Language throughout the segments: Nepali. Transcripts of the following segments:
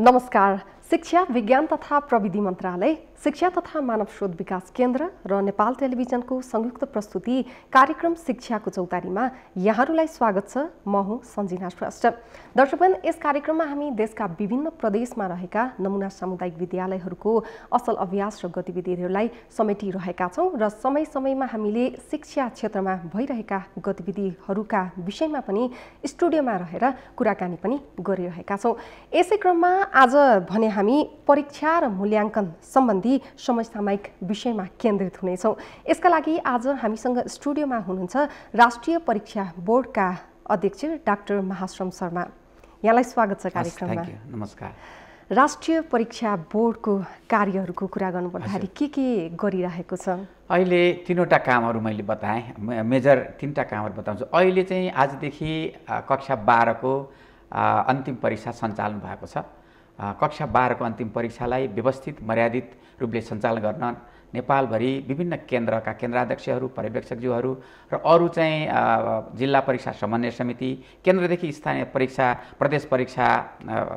नमस्कार। शिक्षा विज्ञान तथा प्रविधि मन्त्रालय, शिक्षा तथा मानव स्रोत विकास केन्द्र र नेपाल टेलिभिजनको संयुक्त प्रस्तुति कार्यक्रम शिक्षाको चौतारीमा यहाँहरूलाई स्वागत छ। म हुँ सञ्जिना श्रेष्ठ। दर्शकगण, यस कार्यक्रममा हामी देशका विभिन्न प्रदेशमा रहेका नमुना सामुदायिक विद्यालयहरूको असल अभ्यास र गतिविधिहरूलाई समेटिरहेका छौँ र समय समयमा हामीले शिक्षा क्षेत्रमा भइरहेका गतिविधिहरूका विषयमा पनि स्टुडियोमा रहेर कुराकानी पनि गरिरहेका छौँ। यसै क्रममा आज भने हामी परीक्षा र मूल्याङ्कन सम्बन्धी समसामयिक विषयमा केन्द्रित हुनेछौँ। यसका लागि आज हामीसँग स्टुडियोमा हुनुहुन्छ राष्ट्रिय परीक्षा बोर्डका अध्यक्ष डाक्टर महाश्रम शर्मा। यहाँलाई स्वागत छ कार्यक्रममा। नमस्कार। राष्ट्रिय परीक्षा बोर्डको कार्यहरूको कुरा गर्नुपर्दाखेरि के गरिरहेको छ? अहिले तीनवटा कामहरू मैले बताएँ, मेजर तीनटा कामहरू बताउँछु। अहिले चाहिँ आजदेखि कक्षा 12 को अन्तिम परीक्षा सञ्चालन भएको छ। कक्षा 12 को अन्तिम परीक्षालाई व्यवस्थित मर्यादित रूपले सञ्चालन गर्न नेपालभरि विभिन्न केन्द्रका केन्द्राध्यक्षहरू, पर्यवेक्षकज्यूहरू र अरू चाहिँ जिल्ला परीक्षा समन्वय समिति, केन्द्रदेखि स्थानीय परीक्षा, प्रदेश परीक्षा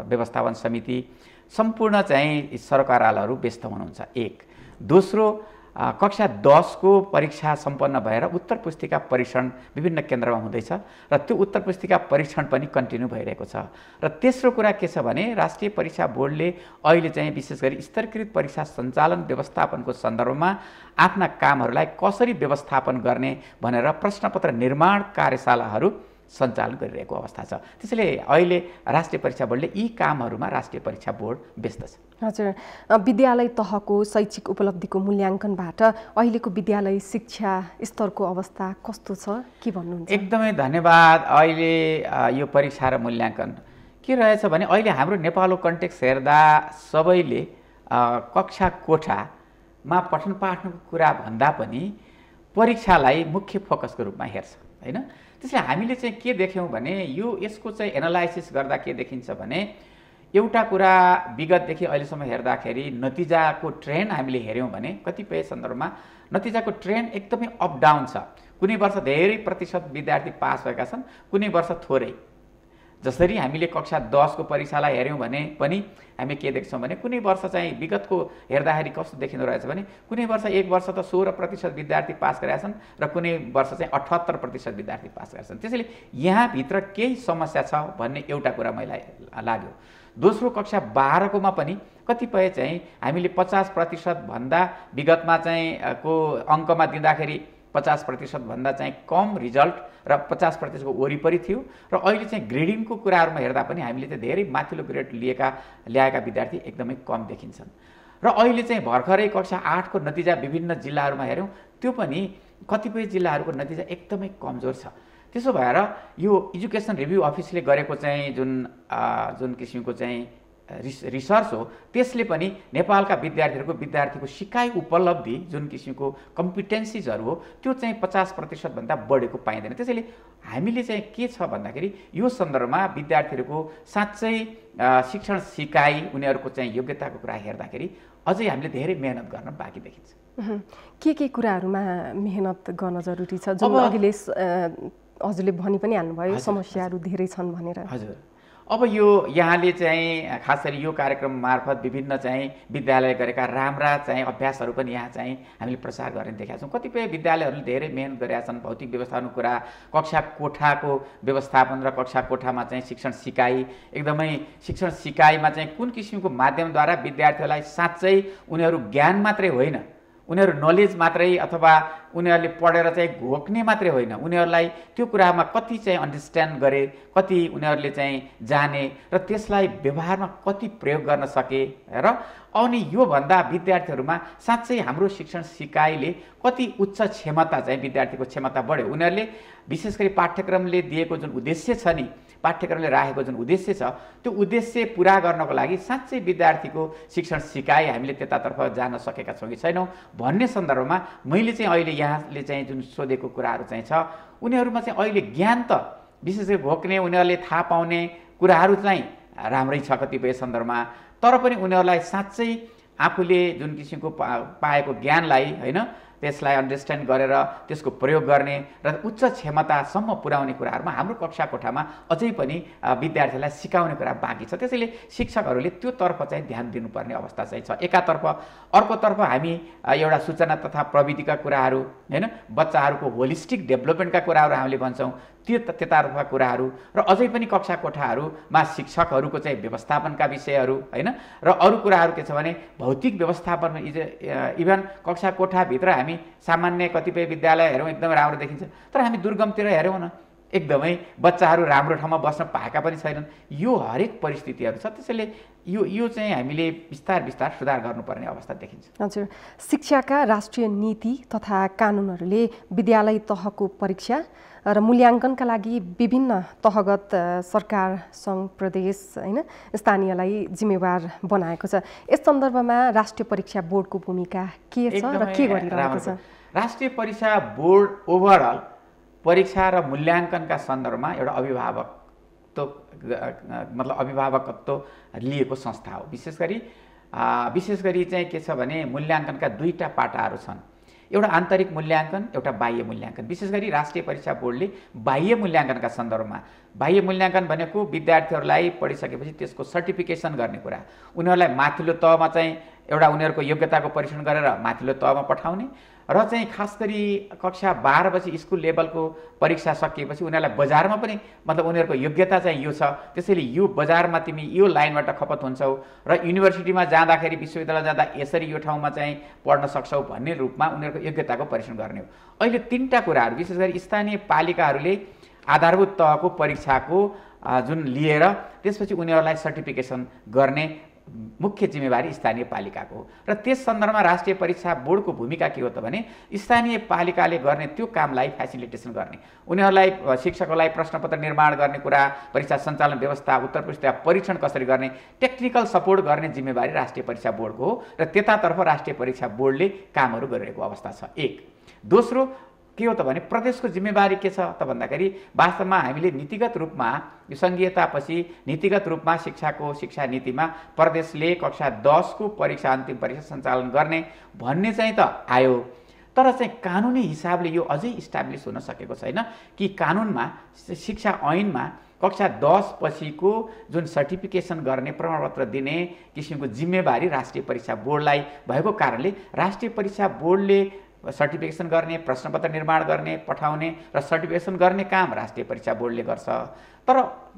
व्यवस्थापन समिति, सम्पूर्ण चाहिँ सरकारालयहरू व्यस्त हुनुहुन्छ। एक। दोस्रो, कक्षा 10 को परीक्षा सम्पन्न भएर उत्तर पुस्तिका परीक्षण विभिन्न केन्द्रमा हुँदैछ र त्यो उत्तर पुस्तिका परीक्षण पनि कन्टिन्यू भइरहेको छ। र तेस्रो कुरा के छ भने राष्ट्रिय परीक्षा बोर्डले अहिले चाहिँ विशेष गरी स्तरीकृत परीक्षा सञ्चालन व्यवस्थापनको सन्दर्भमा आफ्ना कामहरूलाई कसरी व्यवस्थापन गर्ने भनेर प्रश्नपत्र निर्माण कार्यशालाहरू सञ्चालन गरिरहेको अवस्था छ। त्यसैले अहिले राष्ट्रिय परीक्षा बोर्डले यी कामहरूमा राष्ट्रिय परीक्षा बोर्ड व्यस्त छ। हजुर, विद्यालय तहको शैक्षिक उपलब्धिको मूल्याङ्कनबाट अहिलेको विद्यालय शिक्षा स्तरको अवस्था कस्तो छ, के भन्नुहुन्छ? एकदमै धन्यवाद। अहिले यो परीक्षा र मूल्याङ्कन के रहेछ भने अहिले हाम्रो नेपालको कन्टेक्स्ट हेर्दा सबैले कक्षा कोठामा पठन पाठनको कुरा भन्दा पनि परीक्षालाई मुख्य फोकसको रूपमा हेर्छ, हैन? त्यसले हामीले चाहिँ के देख्यौँ भने यसको चाहिँ एनालाइसिस गर्दा के देखिन्छ भने एउटा कुरा विगतदेखि अहिलेसम्म हेर्दाखेरि नतिजाको ट्रेन्ड हामीले हेऱ्यौँ भने कतिपय सन्दर्भमा नतिजाको ट्रेन्ड एकदमै अप डाउन छ। कुनै वर्ष धेरै प्रतिशत विद्यार्थी पास भएका छन्, कुनै वर्ष थोरै। जसरी हामीले कक्षा 10 को परीक्षालाई हेऱ्यौँ भने पनि हामी के देख्छौँ भने कुनै वर्ष चाहिँ विगतको हेर्दाखेरि कस्तो देखिँदो रहेछ भने कुनै वर्ष एक वर्ष त 16% विद्यार्थी पास गरेका छन् र कुनै वर्ष चाहिँ 78% विद्यार्थी पास गरेका छन्। त्यसैले यहाँभित्र केही समस्या छ भन्ने एउटा कुरा मलाई लाग्यो। दोस्रो, कक्षा 12 कोमा पनि कतिपय चाहिँ हामीले 50% भन्दा विगतमा चाहिँ को अङ्कमा दिँदाखेरि 50% भन्दा चाहिँ कम रिजल्ट र 50% को वरिपरि थियो र अहिले चाहिँ ग्रेडिङको कुराहरूमा हेर्दा पनि हामीले चाहिँ धेरै माथिल्लो ग्रेड ल्याएका विद्यार्थी एकदमै कम देखिन्छन्। र अहिले चाहिँ भर्खरै कक्षा 8 को नतिजा विभिन्न जिल्लाहरूमा हेऱ्यौँ, त्यो पनि कतिपय जिल्लाहरूको नतिजा एकदमै कमजोर छ। त्यसो भएर यो एजुकेसन रिभ्यू अफिसले गरेको चाहिँ जुन किसिमको चाहिँ रिसर्च हो, त्यसले पनि नेपालका विद्यार्थीको सिकाइ उपलब्धि जुन किसिमको कम्पिटेन्सिजहरू हो त्यो चाहिँ 50% भन्दा बढेको पाइँदैन। त्यसैले हामीले चाहिँ के छ भन्दाखेरि यो सन्दर्भमा विद्यार्थीहरूको साँच्चै शिक्षण सिकाइ उनीहरूको चाहिँ योग्यताको कुरा हेर्दाखेरि अझै हामीले धेरै मेहनत गर्न बाँकी देखिन्छ। के कुराहरूमा मेहनत गर्न जरुरी छ? जुन अघिले हजुरले भनि पनि हाल्नुभयो समस्याहरू धेरै छन् भनेर। हजुर, अब यो यहाँले चाहिँ खास गरी यो कार्यक्रम मार्फत विभिन्न चाहिँ विद्यालय गरेका राम्रा चाहिँ अभ्यासहरू पनि यहाँ चाहिँ हामीले प्रसार गर्ने देखेका छौँ। कतिपय विद्यालयहरूले धेरै मेहनत गरेका छन्। भौतिक व्यवस्थापनको कुरा, कक्षा कोठाको व्यवस्थापन र कक्षा कोठामा चाहिँ शिक्षण सिकाइ, एकदमै शिक्षण सिकाइमा चाहिँ कुन किसिमको माध्यमद्वारा विद्यार्थीहरूलाई साँच्चै उनीहरू ज्ञान मात्रै होइन, उनीहरू नलेज मात्रै अथवा उनीहरूले पढेर चाहिँ घोक्ने मात्रै होइन, उनीहरूलाई त्यो कुरामा कति चाहिँ अन्डरस्ट्यान्ड गरे, कति उनीहरूले चाहिँ जाने र त्यसलाई व्यवहारमा कति प्रयोग गर्न सके र अनि योभन्दा विद्यार्थीहरूमा साँच्चै हाम्रो शिक्षण सिकाइले कति उच्च क्षमता चाहिँ विद्यार्थीको क्षमता बढ्यो। उनीहरूले विशेष गरी पाठ्यक्रमले दिएको जुन उद्देश्य छ नि, पाठ्यक्रमले राखेको जुन उद्देश्य छ त्यो उद्देश्य पुरा गर्नको लागि साँच्चै विद्यार्थीको शिक्षण सिकाइ हामीले त्यतातर्फ जान सकेका छौँ कि छैनौँ भन्ने सन्दर्भमा मैले चाहिँ अहिले यहाँले चाहिँ जुन सोधेको कुराहरू चाहिँ छ, उनीहरूमा चाहिँ अहिले ज्ञान त विशेष गरी घोक्ने, उनीहरूले थाहा पाउने कुराहरू चाहिँ राम्रै छ कतिपय सन्दर्भमा, तर पनि उनीहरूलाई साँच्चै आफूले जुन किसिमको पाएको ज्ञानलाई हैन त्यसलाई अन्डरस्ट्यान्ड गरेर त्यसको प्रयोग गर्ने र उच्च क्षमतासम्म पुर्याउने कुराहरूमा हाम्रो कक्षा कोठामा अझै पनि विद्यार्थीलाई सिकाउने कुरा बाँकी छ। त्यसैले शिक्षकहरूले त्यो तर्फ चाहिँ ध्यान दिनुपर्ने अवस्था चाहिँ छ एकातर्फ। अर्कोतर्फ हामी एउटा सूचना तथा प्रविधिका कुराहरू हैन, बच्चाहरूको होलिस्टिक डेभलपमेन्टका कुराहरू हामीले भन्छौँ, त्यतातर्फका कुराहरू र अझै पनि कक्षा कोठाहरूमा शिक्षकहरूको चाहिँ व्यवस्थापनका विषयहरू हैन, र अरू कुराहरू के छ भने भौतिक व्यवस्थापन। इभन कक्षा कोठाभित्र हामी सामान्य कतिपय विद्यालय हेरौँ एकदमै राम्रो देखिन्छ, तर हामी दुर्गमतिर हेरौँ न एकदमै बच्चाहरू राम्रो ठाउँमा बस्न पाएका पनि छैनन्। यो हरेक परिस्थितिहरू छ। त्यसैले यो चाहिँ हामीले बिस्तार बिस्तार सुधार गर्नुपर्ने अवस्था देखिन्छ। हजुर, शिक्षाका राष्ट्रिय नीति तथा कानुनहरूले विद्यालय तहको परीक्षा र मूल्याङ्कनका लागि विभिन्न तहगत सरकार, सङ्घ, प्रदेश हैन, स्थानीयलाई जिम्मेवार बनाएको छ। यस सन्दर्भमा राष्ट्रिय परीक्षा बोर्डको भूमिका के छ र के गरिरहेको छ? राष्ट्रिय परीक्षा बोर्ड ओभरअल परीक्षा र मूल्याङ्कनका सन्दर्भमा एउटा अभिभावकत्व लिएको संस्था हो। विशेष गरी चाहिँ के छ भने मूल्याङ्कनका दुईटा पाटाहरू छन्, एउटा आन्तरिक मूल्याङ्कन, एउटा बाह्य मूल्याङ्कन। विशेष गरी राष्ट्रिय परीक्षा बोर्डले बाह्य मूल्याङ्कनका सन्दर्भमा, बाह्य मूल्याङ्कन भनेको विद्यार्थीहरूलाई पढिसकेपछि त्यसको सर्टिफिकेसन गर्ने कुरा, उनीहरूलाई माथिल्लो तहमा चाहिँ एउटा उनीहरूको योग्यताको परीक्षण गरेर माथिल्लो तहमा पठाउने र चाहिँ खास गरी कक्षा 12 पछि स्कुल लेभलको परीक्षा सकिएपछि उनीहरूलाई बजारमा पनि मतलब उनीहरूको योग्यता चाहिँ यो छ, त्यसैले यो बजारमा तिमी यो लाइनबाट खपत हुन्छौ र युनिभर्सिटीमा जाँदाखेरि, विश्वविद्यालय जाँदा यसरी यो ठाउँमा चाहिँ पढ्न सक्छौ भन्ने रूपमा उनीहरूको योग्यताको परीक्षण गर्ने हो। अहिले तीनटा कुराहरू विशेष गरी स्थानीय पालिकाहरूले आधारभूत तहको परीक्षाको जुन लिएर त्यसपछि उनीहरूलाई सर्टिफिकेसन गर्ने मुख्य जिम्मेवारी स्थानीय पालिकाको हो। र त्यस सन्दर्भमा राष्ट्रिय परीक्षा बोर्डको भूमिका के हो त भने स्थानीय पालिकाले गर्ने त्यो कामलाई फेसिलिटेसन गर्ने, उनीहरूलाई शिक्षकहरूलाई प्रश्नपत्र निर्माण गर्ने कुरा, परीक्षा सञ्चालन व्यवस्था, उत्तर पुस्तिका परीक्षण कसरी गर्ने, टेक्निकल सपोर्ट गर्ने जिम्मेवारी राष्ट्रिय परीक्षा बोर्डको हो र त्यतातर्फ राष्ट्रिय परीक्षा बोर्डले कामहरू गरिरहेको अवस्था छ। एक। दोस्रो के हो त भने प्रदेशको जिम्मेवारी के छ त भन्दाखेरि वास्तवमा हामीले नीतिगत रूपमा यो सङ्घीयतापछि नीतिगत रूपमा शिक्षा नीतिमा प्रदेशले कक्षा 10 को परीक्षा अन्तिम परीक्षा सञ्चालन गर्ने भन्ने चाहिँ त आयो, तर चाहिँ कानुनी हिसाबले यो अझै इस्टाब्लिस हुन सकेको छैन कि कानुनमा शिक्षा ऐनमा कक्षा 10 पछिको जुन सर्टिफिकेसन गर्ने प्रमाणपत्र दिने किसिमको जिम्मेवारी राष्ट्रिय परीक्षा बोर्डलाई भएको कारणले राष्ट्रिय परीक्षा बोर्डले सर्टिफिकेसन गर्ने, प्रश्नपत्र निर्माण गर्ने, पठाउने र सर्टिफिकेसन गर्ने काम राष्ट्रिय परीक्षा बोर्डले गर्छ। तर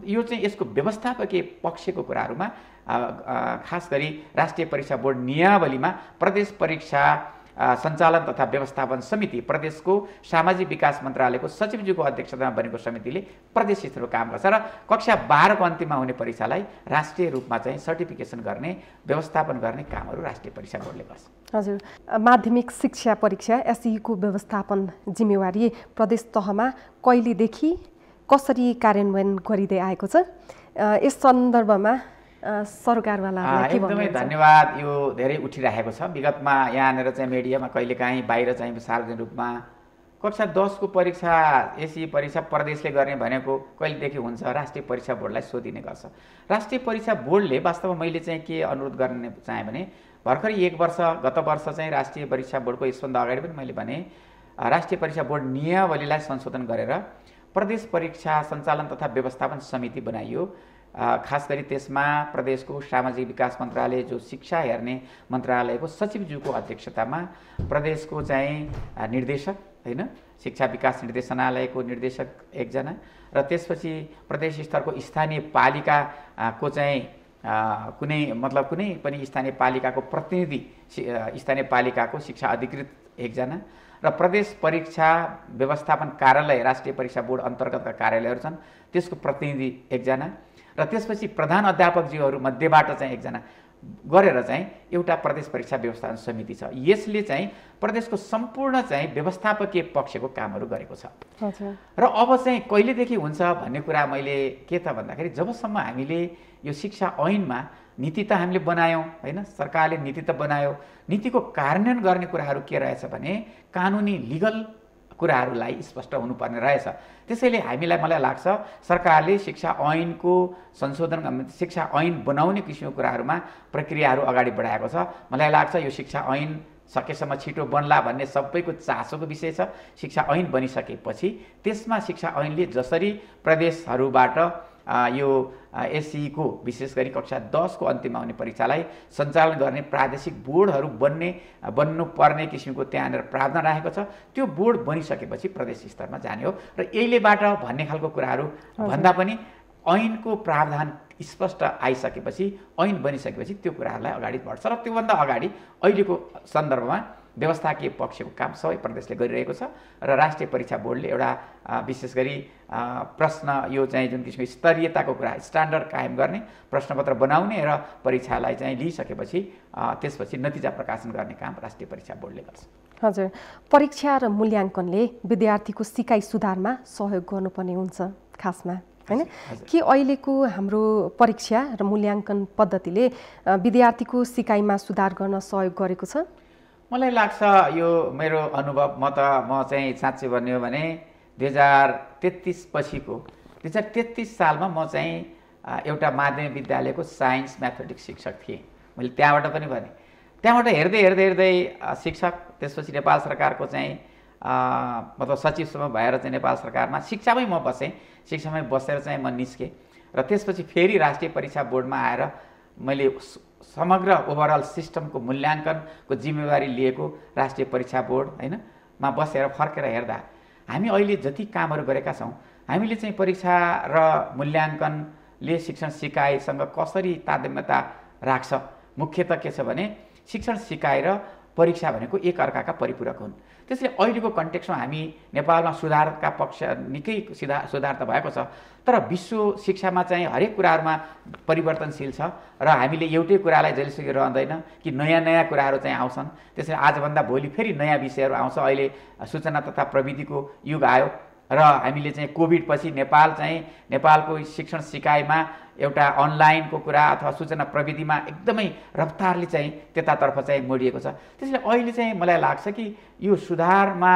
यो चाहिँ यसको व्यवस्थापकीय पक्षको कुराहरूमा खास गरी राष्ट्रिय परीक्षा बोर्ड नियमावलीमा प्रदेश परीक्षा सञ्चालन तथा व्यवस्थापन समिति, प्रदेशको सामाजिक विकास मन्त्रालयको सचिवज्यूको अध्यक्षतामा बनेको समितिले प्रदेश स्तरको काम गर्छ र कक्षा 12 को अन्तिममा हुने परीक्षालाई राष्ट्रिय रूपमा चाहिँ सर्टिफिकेसन गर्ने, व्यवस्थापन गर्ने कामहरू राष्ट्रिय परीक्षा बोर्डले गर्छ। हजुर, माध्यमिक शिक्षा परीक्षा एसई को व्यवस्थापन जिम्मेवारी प्रदेश तहमा कहिलेदेखि कसरी कार्यान्वयन गरिँदै आएको छ? यस सन्दर्भमा सरकारवालालाई के भन्नुहुन्छ? एकदमै धन्यवाद। यो धेरै उठिरहेको छ विगतमा यहाँनिर चाहिँ मिडियामा, कहिलेकाहीँ बाहिर चाहिँ सार्वजनिक रूपमा कक्षा 10 को परीक्षा एसई परीक्षा प्रदेशले गर्ने भनेको कहिलेदेखि हुन्छ, राष्ट्रिय परीक्षा बोर्डलाई सोधिने गर्छ। राष्ट्रिय परीक्षा बोर्डले वास्तवमा मैले चाहिँ के अनुरोध गर्ने चाहेँ भने भर्खरै गत वर्ष चाहिँ राष्ट्रिय परीक्षा बोर्डको यसभन्दा अगाडि पनि मैले भने राष्ट्रिय परीक्षा बोर्ड नियमावलीलाई संशोधन गरेर प्रदेश परीक्षा सञ्चालन तथा व्यवस्थापन समिति बनाइयो। खास गरी त्यसमा प्रदेशको सामाजिक विकास मन्त्रालय जो शिक्षा हेर्ने मन्त्रालयको सचिवज्यूको अध्यक्षतामा प्रदेशको चाहिँ निर्देशक हैन, शिक्षा विकास निर्देशनालयको निर्देशक एकजना र त्यसपछि प्रदेश स्तरको स्थानीय पालिकाको चाहिँ कुनै पनि स्थानीय पालिकाको प्रतिनिधि, स्थानीय पालिकाको शिक्षा अधिकृत एकजना र प्रदेश परीक्षा व्यवस्थापन कार्यालय राष्ट्रिय परीक्षा बोर्ड अन्तर्गतका कार्यालयहरू छन् त्यसको प्रतिनिधि एकजना र त्यसपछि प्रधान अध्यापकज्यूहरू मध्येबाट चाहिँ एकजना गरेर चाहिँ एउटा प्रदेश परीक्षा व्यवस्थापन समिति छ। यसले चाहिँ प्रदेशको सम्पूर्ण चाहिँ व्यवस्थापकीय पक्षको कामहरू गरेको छ। र अब चाहिँ कहिलेदेखि हुन्छ भन्ने कुरा मैले के त भन्दाखेरि जबसम्म हामीले यो शिक्षा ऐनमा नीति त हामीले बनायौँ हैन, सरकारले नीति त बनायो, नीतिको कार्यान्वयन गर्ने कुराहरू के रहेछ भने कानुनी लिगल कुराहरूलाई स्पष्ट हुनुपर्ने रहेछ। त्यसैले मलाई लाग्छ सरकारले शिक्षा ऐनको संशोधन, शिक्षा ऐन बनाउने किसिमको कुराहरूमा प्रक्रियाहरू अगाडि बढाएको छ। मलाई लाग्छ यो शिक्षा ऐन सकेसम्म छिटो बन्ला भन्ने सबैको चासोको विषय छ। शिक्षा ऐन बनिसकेपछि त्यसमा शिक्षा ऐनले जसरी प्रदेशहरूबाट यो एससीको विशेष गरी कक्षा 10 को अन्तिममा हुने परीक्षालाई सञ्चालन गर्ने प्रादेशिक बोर्डहरू बन्नुपर्ने किसिमको त्यहाँनिर प्रावधान राखेको छ। त्यो बोर्ड बनिसकेपछि प्रदेश स्तरमा जाने हो र यहिलेबाट भन्ने खालको कुराहरू भन्दा पनि ऐनको प्रावधान स्पष्ट आइसकेपछि ऐन बनिसकेपछि त्यो कुराहरूलाई अगाडि बढ्छ र त्योभन्दा अगाडि अहिलेको सन्दर्भमा व्यवस्थाकीय पक्षको काम सबै प्रदेशले गरिरहेको छ र राष्ट्रिय परीक्षा बोर्डले एउटा विशेष गरी प्रश्न यो चाहिँ जुन किसिमको स्तरीयताको कुरा स्ट्यान्डर्ड कायम गर्ने प्रश्नपत्र बनाउने र परीक्षालाई चाहिँ लिइसकेपछि त्यसपछि नतिजा प्रकाशन गर्ने काम राष्ट्रिय परीक्षा बोर्डले गर्छ। हजुर, परीक्षा र मूल्याङ्कनले विद्यार्थीको सिकाइ सुधारमा सहयोग गर्नुपर्ने हुन्छ खासमा, हैन? के अहिलेको हाम्रो परीक्षा र मूल्याङ्कन पद्धतिले विद्यार्थीको सिकाइमा सुधार गर्न सहयोग गरेको छ? मलाई लाग्छ यो मेरो अनुभव म चाहिँ साँच्चै भन्ने हो भने 2033 पछिको 2033 सालमा म चाहिँ एउटा माध्यमिक विद्यालयको साइन्स म्याथमेटिक्स शिक्षक थिएँ। मैले त्यहाँबाट पनि भने त्यहाँबाट हेर्दै शिक्षक, त्यसपछि नेपाल सरकारको चाहिँ मतलब सचिवसम्म भएर चाहिँ नेपाल सरकारमा शिक्षामै म बसेँ। शिक्षामै बसेर चाहिँ म निस्केँ र त्यसपछि फेरि राष्ट्रिय परीक्षा बोर्डमा आएर मैले समग्र ओभरअल सिस्टमको मूल्याङ्कनको जिम्मेवारी लिएको राष्ट्रिय परीक्षा बोर्ड हैन मा बसेर फर्केर हेर्दा हामी अहिले जति कामहरू गरेका छौँ, हामीले चाहिँ परीक्षा र मूल्याङ्कनले शिक्षण सिकाइसँग कसरी तादात्म्यता राख्छ। मुख्यतः के छ भने शिक्षण सिकाइ र परीक्षा भनेको एक अर्काका परिपूरक हुन्। त्यसले अहिलेको कन्टेक्स्टमा हामी नेपालमा सुधारका पक्ष निकै सुधार त भएको छ, तर विश्व शिक्षामा चाहिँ हरेक कुराहरूमा परिवर्तनशील छ र हामीले एउटै कुरालाई जहिलेसुकै रहँदैन कि नयाँ कुराहरू चाहिँ आउँछन्। त्यसैले आजभन्दा भोलि फेरि नयाँ विषयहरू आउँछ। अहिले सूचना तथा प्रविधिको युग आयो र हामीले चाहिँ कोभिड पछि नेपालको शिक्षण सिकाइमा एउटा अनलाइनको कुरा अथवा सूचना प्रविधिमा एकदमै रफ्तारले चाहिँ त्यतातर्फ चाहिँ मोडिएको छ। त्यसैले अहिले चाहिँ मलाई लाग्छ कि यो सुधारमा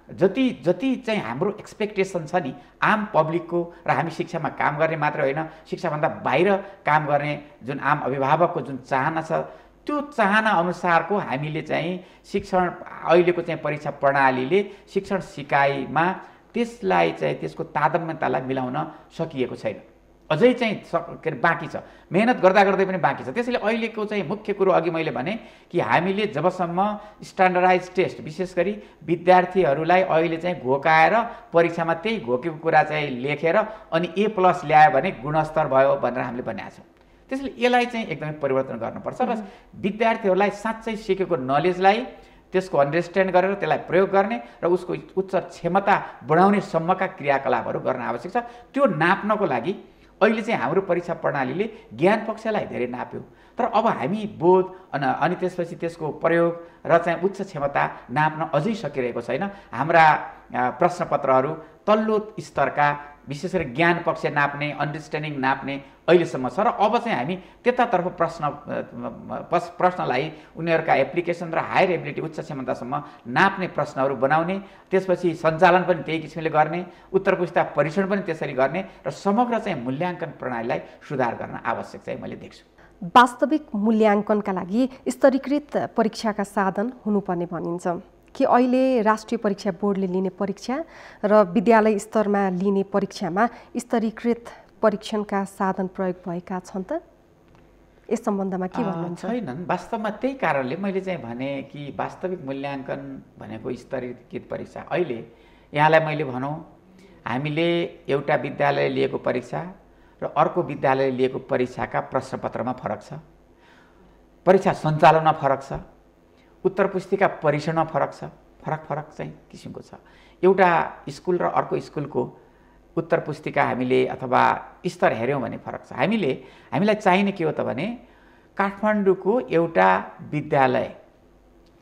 जति चाहिँ हाम्रो एक्सपेक्टेसन छ नि आम पब्लिकको र हामी शिक्षामा काम गर्ने मात्र होइन, शिक्षाभन्दा बाहिर काम गर्ने जुन आम अभिभावकको जुन चाहना छ, त्यो चाहना अनुसारको हामीले चाहिँ शिक्षण अहिलेको चाहिँ परीक्षा प्रणालीले शिक्षण सिकाइमा त्यसलाई चाहिँ त्यसको तादात्म्यतालाई मिलाउन सकिएको छैन। अझै चाहिँ बाँकी छ, मेहनत गर्दै पनि बाँकी छ। त्यसैले अहिलेको चाहिँ मुख्य कुरो अघि मैले भने कि हामीले जबसम्म स्ट्यान्डर्डाइज टेस्ट विशेष गरी विद्यार्थीहरूलाई अहिले चाहिँ घोकाएर परीक्षामा त्यही घोकेको कुरा चाहिँ लेखेर अनि A+ ल्यायो भने गुणस्तर भयो भनेर हामीले भनेका छौँ। त्यसैले यसलाई चाहिँ एकदमै परिवर्तन गर्नुपर्छ र विद्यार्थीहरूलाई साँच्चै सिकेको नलेजलाई त्यसको अन्डरस्ट्यान्ड गरेर त्यसलाई प्रयोग गर्ने र उसको उच्च क्षमता बढाउने सम्मका क्रियाकलापहरू गर्न आवश्यक छ। त्यो नाप्नको लागि अहिले चाहिँ हाम्रो परीक्षा प्रणालीले ज्ञान पक्षलाई धेरै नाप्यो, तर अब हामी बोध अनि त्यसपछि त्यसको प्रयोग र चाहिँ उच्च क्षमता नाप्न अझै सकिरहेको छैन। हाम्रा प्रश्नपत्रहरू तल्लो स्तरका विशेष गरी ज्ञान पक्ष नाप्ने, अन्डरस्ट्यान्डिङ नाप्ने अहिलेसम्म छ र अब चाहिँ हामी त्यतातर्फ प्रश्नलाई उनीहरूका एप्लिकेसन र हायर एबिलिटी उच्च क्षमतासम्म नाप्ने प्रश्नहरू बनाउने, त्यसपछि सञ्चालन पनि त्यही किसिमले गर्ने, उत्तर पुस्तिका परीक्षण पनि त्यसरी गर्ने र समग्र चाहिँ मूल्याङ्कन प्रणालीलाई सुधार गर्न आवश्यक चाहिँ मैले देख्छु। वास्तविक मूल्याङ्कनका लागि स्तरीकृत परीक्षाका साधन हुनुपर्ने भनिन्छ कि अहिले राष्ट्रिय परीक्षा बोर्डले लिने परीक्षा र विद्यालय स्तरमा लिने परीक्षामा स्तरीकृत परीक्षणका साधन प्रयोग भएका छन् त? यस सम्बन्धमा के भन्नुहुन्छ? छैनन्। वास्तवमा त्यही कारणले मैले चाहिँ भने कि वास्तविक मूल्याङ्कन भनेको स्तरीकृत परीक्षा। अहिले यहाँलाई मैले भनौँ हामीले एउटा विद्यालयले लिएको परीक्षा र अर्को विद्यालयले लिएको परीक्षाका प्रश्नपत्रमा फरक छ, परीक्षा सञ्चालनमा फरक छ, उत्तर पुस्तिका परीक्षणमा फरक छ, फरक चाहिँ किसिमको छ। एउटा स्कुल र अर्को स्कुलको उत्तर पुस्तिका हामीले अथवा स्तर हेऱ्यौँ भने फरक छ। हामीलाई चाहिने के हो त भने काठमाडौँको एउटा विद्यालय,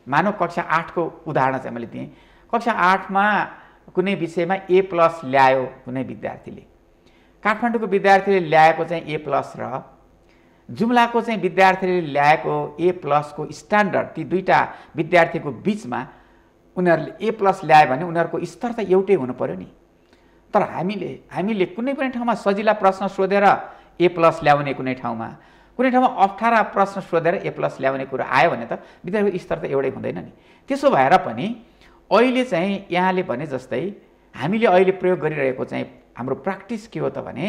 मानव कक्षा 8 को उदाहरण चाहिँ मैले दिएँ, कक्षा 8 मा कुनै विषयमा A+ ल्यायो कुनै विद्यार्थीले, काठमाडौँको विद्यार्थीले ल्याएको चाहिँ A+ र जुम्लाको चाहिँ विद्यार्थीले ल्याएको A+ को स्ट्यान्डर्ड, ती दुईटा विद्यार्थीको बिचमा उनीहरूले A+ ल्यायो भने उनीहरूको स्तर त एउटै हुनु पर्यो नि। तर हामीले कुनै पनि ठाउँमा सजिला प्रश्न सोधेर A+ ल्याउने कुनै ठाउँमा, कुनै ठाउँमा अप्ठ्यारा प्रश्न सोधेर A+ ल्याउने कुरा आयो भने त विद्यार्थीको स्तर त एउटै हुँदैन नि। त्यसो भएर पनि अहिले चाहिँ यहाँले भने जस्तै हामीले अहिले प्रयोग गरिरहेको चाहिँ हाम्रो प्र्याक्टिस के हो त भने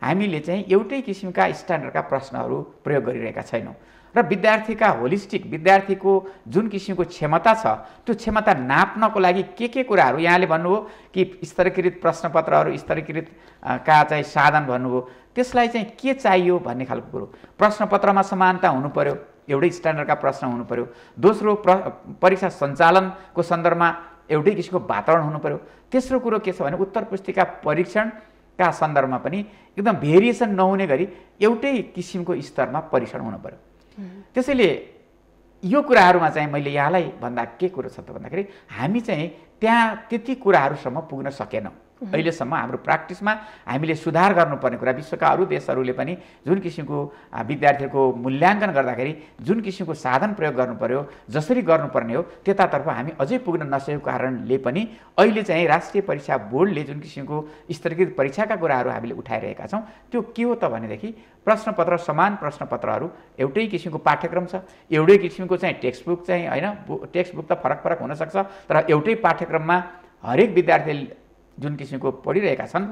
हामीले चाहिँ एउटै किसिमका स्ट्यान्डर्डका प्रश्नहरू प्रयोग गरिरहेका छैनौँ र विद्यार्थीका होलिस्टिक विद्यार्थीको जुन किसिमको क्षमता छ त्यो क्षमता नाप्नको लागि के कुराहरू यहाँले भन्नुभयो कि स्तरीकृत प्रश्नपत्रहरू स्तरीकृत का चाहिँ साधन भन्नुभयो, त्यसलाई चाहिँ के चाहियो भन्ने खालको कुरो। प्रश्नपत्रमा समानता हुनु पर्यो, एउटै स्ट्यान्डर्डका प्रश्न हुनु पर्यो। दोस्रो परीक्षा सञ्चालनको सन्दर्भमा एउटै किसिमको वातावरण हुनु पर्यो। तेस्रो कुरो के छ भने उत्तर पुस्तिका परीक्षणका सन्दर्भमा पनि एकदम भेरिएसन नहुने गरी एउटै किसिमको स्तरमा परीक्षण हुनु पर्यो। त्यसैले यो कुराहरूमा चाहिँ मैले यहाँलाई भन्दा के कुरो छ त भन्दाखेरि हामी चाहिँ त्यहाँ त्यति कुराहरूसम्म पुग्न सकेनौँ। अहिलेसम्म हाम्रो प्र्याक्टिसमा हामीले सुधार गर्नुपर्ने कुरा, विश्वका अरू देशहरूले पनि जुन किसिमको विद्यार्थीहरूको मूल्याङ्कन गर्दाखेरि जुन किसिमको साधन प्रयोग गर्नु पर्यो, जसरी गर्नुपर्ने हो त्यतातर्फ हामी अझै पुग्न नसकेको कारणले पनि अहिले चाहिँ राष्ट्रिय परीक्षा बोर्डले जुन किसिमको स्तरीकृत परीक्षाका कुराहरू हामीले उठाइरहेका छौँ त्यो के हो त भनेदेखि प्रश्नपत्र समान प्रश्नपत्रहरू, एउटै किसिमको पाठ्यक्रम छ, एउटै किसिमको चाहिँ टेक्स्टबुक चाहिँ होइन, टेक्स्टबुक त फरक फरक हुनसक्छ तर एउटै पाठ्यक्रममा हरेक विद्यार्थीले जुन किसिमको पढिरहेका छन्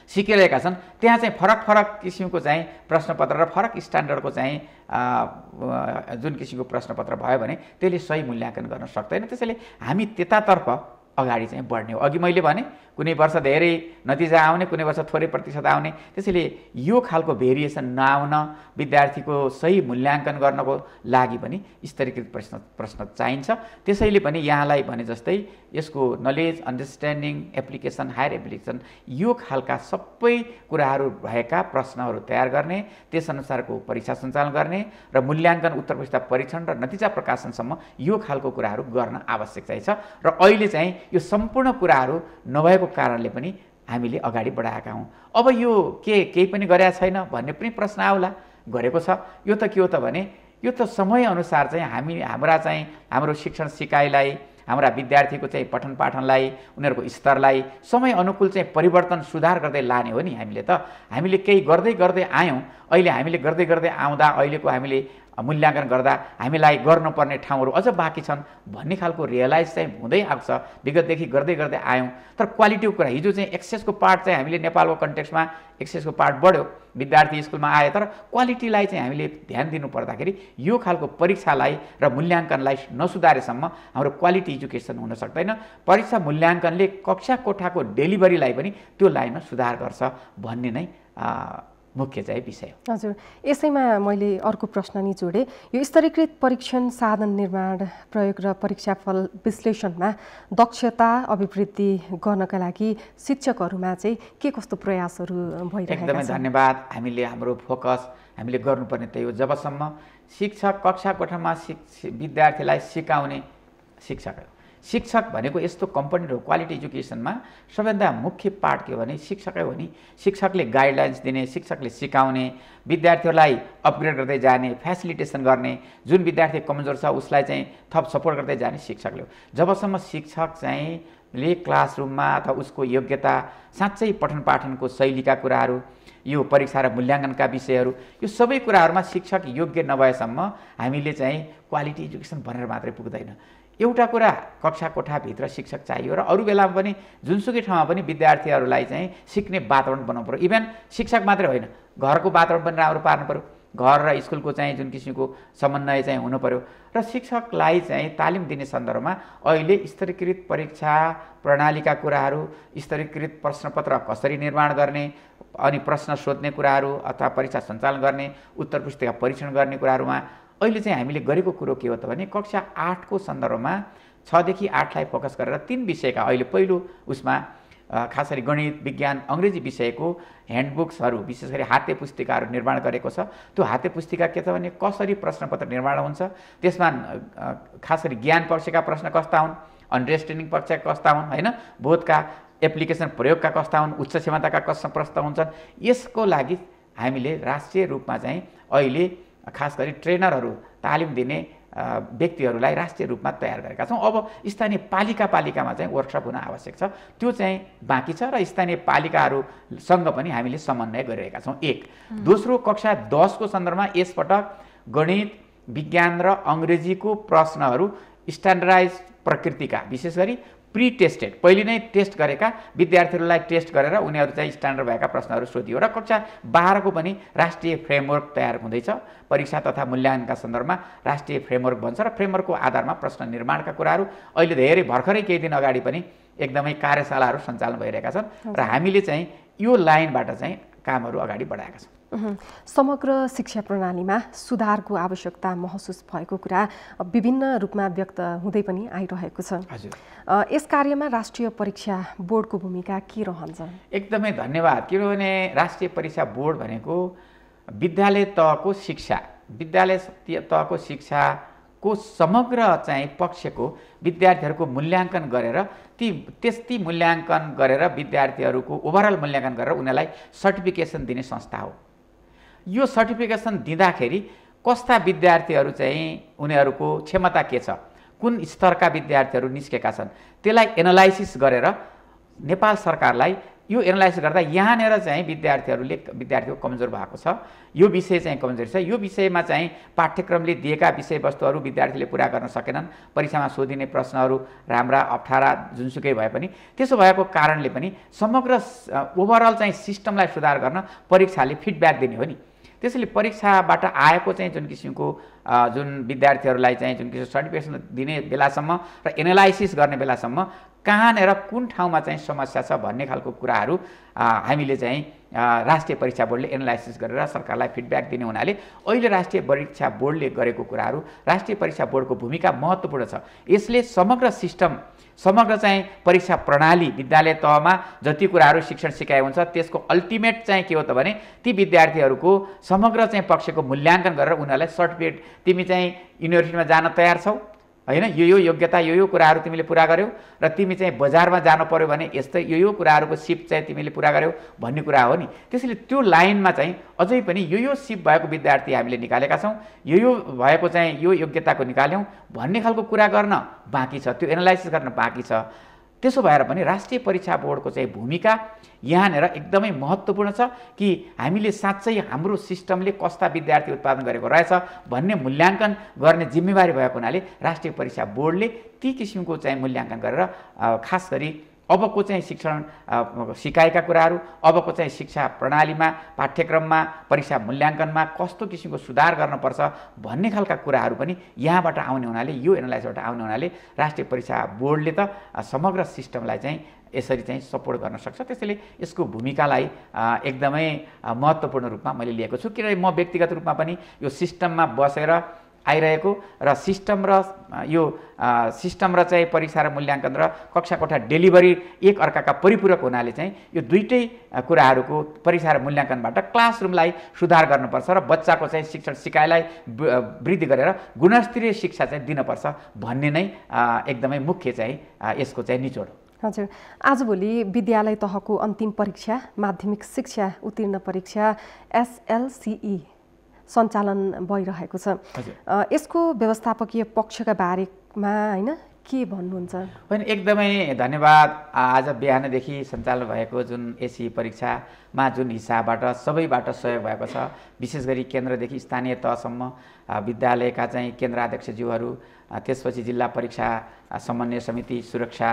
सिकिरहेका छन् त्यहाँ चाहिँ फरक फरक किसिमको चाहिँ प्रश्नपत्र र फरक स्ट्यान्डर्डको चाहिँ जुन किसिमको प्रश्नपत्र भयो भने त्यसले सही मूल्याङ्कन गर्न सक्दैन। त्यसैले हामी त्यतातर्फ अगाडि चाहिँ बढ्ने हो। अघि मैले भने कुनै वर्ष धेरै नतिजा आउने, कुनै वर्ष थोरै प्रतिशत आउने, त्यसैले यो खालको भेरिएसन नआउन विद्यार्थीको सही मूल्याङ्कन गर्नको लागि पनि स्तरीकृत प्रश्न चाहिन्छ। त्यसैले पनि यहाँलाई भने जस्तै यसको knowledge, understanding, application, higher application यो खालका सबै कुराहरू भएका प्रश्नहरू तयार गर्ने, त्यसअनुसारको परीक्षा सञ्चालन गर्ने र मूल्याङ्कन, उत्तर पुस्तिका परीक्षण र नतिजा प्रकाशनसम्म यो खालको कुराहरू गर्न आवश्यक चाहिन्छ। र अहिले चाहिँ यो सम्पूर्ण कुराहरू नभएको कारणले पनि हामीले अगाडि बढाएका हौँ। अब यो केही पनि गरेका छैन भन्ने पनि प्रश्न आउला, गरेको छ। यो त के हो त भने यो त समयअनुसार चाहिँ हाम्रो शिक्षण सिकाइलाई, हाम्रा विद्यार्थीको चाहिँ पठन पाठनलाई, उनीहरूको स्तरलाई समय अनुकूल चाहिँ परिवर्तन सुधार गर्दै लाने हो नि। हामीले केही गर्दै गर्दै आयौँ, अहिले हामीले गर्दै गर्दै आउँदा अहिलेको हामीले मूल्याङ्कन गर्दा हामीलाई गर्नुपर्ने ठाउँहरू अझ बाँकी छन् भन्ने खालको रियलाइज चाहिँ हुँदै आएको छ। विगतदेखि गर्दै गर्दै आयौँ तर क्वालिटीको कुरा, हिजो चाहिँ एक्सेसको पार्ट चाहिँ हामीले नेपालको कन्टेक्स्टमा एक्सेसको पार्ट बढ्यो, विद्यार्थी स्कुलमा आए, तर क्वालिटीलाई चाहिँ हामीले ध्यान दिनु पर्दाखेरि यो खालको परीक्षालाई र मूल्याङ्कनलाई नसुधारेसम्म हाम्रो क्वालिटी एजुकेसन हुन सक्दैन। परीक्षा मूल्याङ्कनले कक्षा कोठाको डेलिभरीलाई पनि त्यो लाइनमा सुधार गर्छ भन्ने नै मुख्य चाहिँ विषय हो। हजुर, यसैमा मैले अर्को प्रश्न नि जोडेँ। यो स्तरीकृत परीक्षण साधन निर्माण, प्रयोग र परीक्षाफल विश्लेषणमा दक्षता अभिवृद्धि गर्नका लागि शिक्षकहरूमा चाहिँ के कस्तो प्रयासहरू भइरहेका छन्? एकदमै धन्यवाद। हाम्रो फोकस हामीले गर्नुपर्ने त्यही हो। जबसम्म शिक्षक कक्षा कोठामा विद्यार्थीलाई सिकाउने शिक्षक भनेको यस्तो कम्पोनेन्ट हो क्वालिटी एजुकेसनमा। सबैभन्दा मुख्य पार्ट के हो भने शिक्षकै हो नि। शिक्षकले गाइडलाइन्स दिने, शिक्षकले सिकाउने, विद्यार्थीहरूलाई अपग्रेड गर्दै जाने, फेसिलिटेसन गर्ने, जुन विद्यार्थी कमजोर छ उसलाई चाहिँ थप सपोर्ट गर्दै जाने शिक्षकले हो। जबसम्म शिक्षक चाहिँ क्लासरुममा अथवा उसको योग्यता, साँच्चै पठन पाठनको शैलीका कुराहरू, यो परीक्षा र मूल्याङ्कनका विषयहरू, यो सबै कुराहरूमा शिक्षक योग्य नभएसम्म हामीले चाहिँ क्वालिटी एजुकेसन भनेर मात्रै पुग्दैन। एउटा कुरा कक्षा कोठाभित्र शिक्षक चाहियो र अरू बेलामा पनि जुनसुकै ठाउँमा पनि विद्यार्थीहरूलाई चाहिँ सिक्ने वातावरण बनाउनु पर्यो। इभन शिक्षक मात्रै होइन, घरको वातावरण पनि राम्रो पार्नु पर्यो। घर र स्कुलको चाहिँ जुन किसिमको समन्वय चाहिँ हुनु पर्यो र शिक्षकलाई चाहिँ तालिम दिने सन्दर्भमा अहिले स्तरीकृत परीक्षा प्रणालीका कुराहरू, स्तरीकृत प्रश्नपत्र कसरी निर्माण गर्ने, अनि प्रश्न सोध्ने कुराहरू अथवा परीक्षा सञ्चालन गर्ने, उत्तर पुस्तिका परीक्षण गर्ने कुराहरूमा अहिले चाहिँ हामीले गरेको कुरो के हो त भने कक्षा 8 को सन्दर्भमा 6 देखि 8 लाई फोकस गरेर 3 विषयका अहिले पहिलो उसमा खास गरी गणित, विज्ञान, अङ्ग्रेजी विषयको ह्यान्डबुक्सहरू, विशेष गरी हाते पुस्तिकाहरू निर्माण गरेको छ। त्यो हाते पुस्तिका के छ भने कसरी प्रश्नपत्र निर्माण हुन्छ, त्यसमा खास गरी ज्ञान पक्षका प्रश्न कस्ता हुन्, अन्डरस्ट्यान्डिङ पक्षका कस्ता हुन्, होइन, बोधका एप्लिकेसन प्रयोगका कस्ता हुन्, उच्च क्षमताका कस्ता प्रश्न हुन्छन्। यसको लागि हामीले राष्ट्रिय रूपमा चाहिँ अहिले खास गरी ट्रेनरहरू, तालिम दिने व्यक्तिहरूलाई राष्ट्रिय रूपमा तयार गरेका छौँ। अब स्थानीय पालिकामा चाहिँ वर्कसप हुन आवश्यक छ, त्यो चाहिँ बाँकी छ र स्थानीय पालिकाहरूसँग पनि हामीले समन्वय गरिरहेका छौँ। एक दोस्रो कक्षा 10 को सन्दर्भमा यसपटक गणित, विज्ञान र अङ्ग्रेजीको प्रश्नहरू स्ट्यान्डर्डाइज प्रकृतिका, विशेष गरी प्री टेस्टेड, पहिले नै टेस्ट गरेका विद्यार्थीहरूलाई टेस्ट गरेर उनीहरू चाहिँ स्ट्यान्डर्ड भएका प्रश्नहरू सोधियो र कक्षा 12 को पनि राष्ट्रिय फ्रेमवर्क तयार हुँदैछ। परीक्षा तथा मूल्याङ्कनका सन्दर्भमा राष्ट्रिय फ्रेमवर्क बन्छ र फ्रेमवर्कको आधारमा प्रश्न निर्माणका कुराहरू अहिले धेरै भर्खरै केही दिन अगाडि पनि एकदमै कार्यशालाहरू सञ्चालन भइरहेका छन् र हामीले चाहिँ यो लाइनबाट चाहिँ कामहरू अगाडि बढाएका छौँ। समग्र शिक्षा प्रणालीमा सुधारको आवश्यकता महसुस भएको कुरा विभिन्न रूपमा व्यक्त हुँदै पनि आइरहेको छ। यस कार्यमा राष्ट्रिय परीक्षा बोर्डको भूमिका के रहन्छ? एकदमै धन्यवाद। किनभने राष्ट्रिय परीक्षा बोर्ड भनेको विद्यालय तहको शिक्षाको समग्र चाहिँ पक्षको विद्यार्थीहरूको मूल्याङ्कन गरेर ती मूल्याङ्कन गरेर विद्यार्थीहरूको ओभरअल मूल्याङ्कन गरेर उनीहरूलाई सर्टिफिकेसन दिने संस्था हो। यो सर्टिफिकेसन दिँदाखेरि कस्ता विद्यार्थीहरू चाहिँ उनीहरूको क्षमता के छ, कुन स्तरका विद्यार्थीहरू निस्केका छन्, त्यसलाई एनालाइसिस गरेर नेपाल सरकारलाई यो एनालाइसिस गर्दा यहाँनिर चाहिँ विद्यार्थीको कमजोर भएको छ, यो विषय चाहिँ कमजोर छ, यो विषयमा चाहिँ पाठ्यक्रमले दिएका विषयवस्तुहरू विद्यार्थीले पुरा गर्न सकेनन्, परीक्षामा सोधिने प्रश्नहरू राम्रा अप्ठ्यारा जुनसुकै भए पनि त्यसो भएको कारणले पनि समग्र ओभरअल चाहिँ सिस्टमलाई सुधार गर्न परीक्षाले फिडब्याक दिने हो नि। त्यसैले परीक्षाबाट आएको चाहिँ जुन किसिमको जुन विद्यार्थीहरूलाई चाहिँ जुन किसिमको सर्टिफिकेसन दिने बेलासम्म र एनालाइसिस गर्ने बेलासम्म कहाँनिर कुन ठाउँमा चाहिँ समस्या छ भन्ने खालको कुराहरू हामीले चाहिँ राष्ट्रिय परीक्षा बोर्डले एनालाइसिस गरेर सरकारलाई फिडब्याक दिने हुनाले अहिले राष्ट्रिय परीक्षा बोर्डले गरेको कुराहरू, राष्ट्रिय परीक्षा बोर्डको भूमिका महत्त्वपूर्ण छ। यसले समग्र चाहिँ परीक्षा प्रणाली विद्यालय तहमा जति कुराहरू शिक्षण सिकाइ हुन्छ त्यसको अल्टिमेट चाहिँ के हो त भने ती विद्यार्थीहरूको समग्र चाहिँ पक्षको मूल्याङ्कन गरेर उनीहरूलाई सर्टिफिकेट, तिमी चाहिँ युनिभर्सिटीमा जान तयार छौ हैन, यो योग्यता यो कुराहरू तिमीले पुरा गर्यौ र तिमी चाहिँ बजारमा जानु पर्यो भने यस्तै यो कुराहरूको सिप चाहिँ तिमीले पुरा गर्यौ भन्ने कुरा हो नि। त्यसैले त्यो लाइनमा चाहिँ अझै पनि यो सिप भएको विद्यार्थी हामीले निकालेका छौँ, यो भएको चाहिँ यो योग्यताको निकाल्यौँ भन्ने खालको कुरा गर्न बाँकी छ, त्यो एनालाइसिस गर्न बाँकी छ। त्यसो भएर पनि राष्ट्रिय परीक्षा बोर्डको चाहिँ भूमिका यहाँनिर एकदमै महत्त्वपूर्ण छ कि हामीले साँच्चै हाम्रो सिस्टमले कस्ता विद्यार्थी उत्पादन गरेको रहेछ भन्ने मूल्याङ्कन गर्ने जिम्मेवारी भएको हुनाले राष्ट्रिय परीक्षा बोर्डले ती किसिमको चाहिँ मूल्याङ्कन गरेर खास गरी अबको चाहिँ शिक्षण सिकाएका कुराहरू, अबको चाहिँ शिक्षा प्रणालीमा पाठ्यक्रममा परीक्षा मूल्याङ्कनमा कस्तो किसिमको सुधार गर्नुपर्छ भन्ने खालका कुराहरू पनि यहाँबाट आउने हुनाले, यो एनालाइसिसबाट आउने हुनाले राष्ट्रिय परीक्षा बोर्डले त समग्र सिस्टमलाई चाहिँ यसरी चाहिँ सपोर्ट गर्न सक्छ। त्यसैले यसको भूमिकालाई एकदमै महत्त्वपूर्ण रूपमा मैले लिएको छु, किनभने म व्यक्तिगत रूपमा पनि यो सिस्टममा बसेर आइरहेको र सिस्टम र चाहिँ परीक्षा र मूल्याङ्कन र कक्षा कोठा डेलिभरी एक अर्काका परिपूरक हुनाले चाहिँ यो दुईटै कुराहरूको परीक्षा र मूल्याङ्कनबाट क्लासरुमलाई सुधार गर्नुपर्छ र बच्चाको चाहिँ शिक्षण सिकाइलाई वृद्धि गरेर गुणस्तरीय शिक्षा चाहिँ दिनुपर्छ भन्ने नै एकदमै मुख्य चाहिँ यसको चाहिँ निचोड हो। हजुर, आजभोलि विद्यालय तहको अन्तिम परीक्षा माध्यमिक शिक्षा उत्तीर्ण परीक्षा SLCE सञ्चालन भइरहेको छ। यसको व्यवस्थापकीय पक्षका बारेमा हैन के भन्नुहुन्छ? होइन, एकदमै धन्यवाद। आज बिहानदेखि सञ्चालन भएको जुन एसई परीक्षामा जुन हिसाबबाट सबैबाट सहयोग भएको छ, विशेष गरी केन्द्रदेखि स्थानीय तहसम्म विद्यालयका चाहिँ केन्द्राध्यक्षज्यूहरू, त्यसपछि जिल्ला परीक्षा समन्वय समिति, सुरक्षा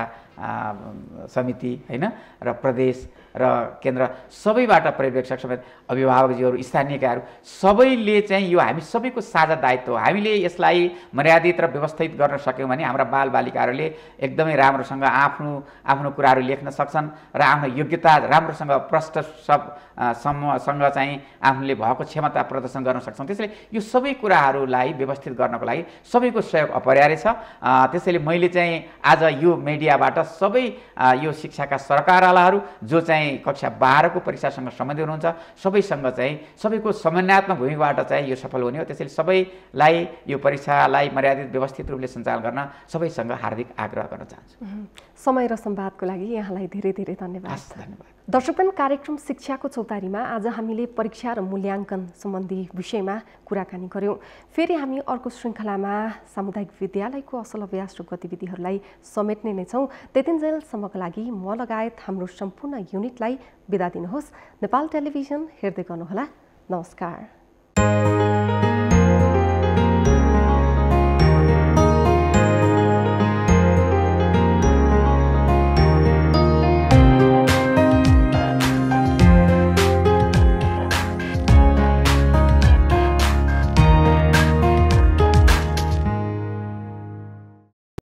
समिति हैन र प्रदेश र केन्द्र सबैबाट पर्यवेक्षक समेत अभिभावकज्यूहरू, स्थानीयकाहरू सबैले चाहिँ यो हामी सबैको साझा दायित्व हो। हामीले यसलाई मर्यादित र व्यवस्थित गर्न सक्यौँ भने हाम्रा बालबालिकाहरूले एकदमै राम्रोसँग आफ्नो कुराहरू लेख्न सक्छन् र आफ्नो योग्यता राम्रोसँग प्रष्टसँग चाहिँ आफूले भएको क्षमता प्रदर्शन गर्न सक्छन्। त्यसैले यो सबै कुराहरूलाई व्यवस्थित गर्नको लागि सबैको सहयोग अपरिहार्य छ। त्यसैले मैले चाहिँ आज यो मिडियाबाट सबै यो शिक्षाका सरकारवालाहरू जो चाहिँ कक्षा 12 को परीक्षासँग सम्बन्धित हुनुहुन्छ सबैसँग चाहिँ सबैको समन्वयात्मक भूमिकाबाट चाहिँ यो सफल हुने हो। त्यसैले सबैलाई यो परीक्षालाई मर्यादित व्यवस्थित रूपले सञ्चालन गर्न सबैसँग हार्दिक आग्रह गर्न चाहन्छु। समय र संवादको लागि यहाँलाई धेरै धेरै धन्यवाद। धन्यवाद। दर्शकगण, कार्यक्रम शिक्षाको चौतारीमा आज हामीले परीक्षा र मूल्याङ्कन सम्बन्धी विषयमा कुराकानी गर्यौं। फेरि हामी अर्को श्रृङ्खलामा सामुदायिक विद्यालयको असल अभ्यास र गतिविधिहरूलाई समेट्ने नै छौँ। त्यतिन्जेलसम्मको लागि म लगायत हाम्रो सम्पूर्ण युनिटलाई बिदा दिनुहोस्। नेपाल टेलिभिजन हेर्दै गर्नुहोला। नमस्कार।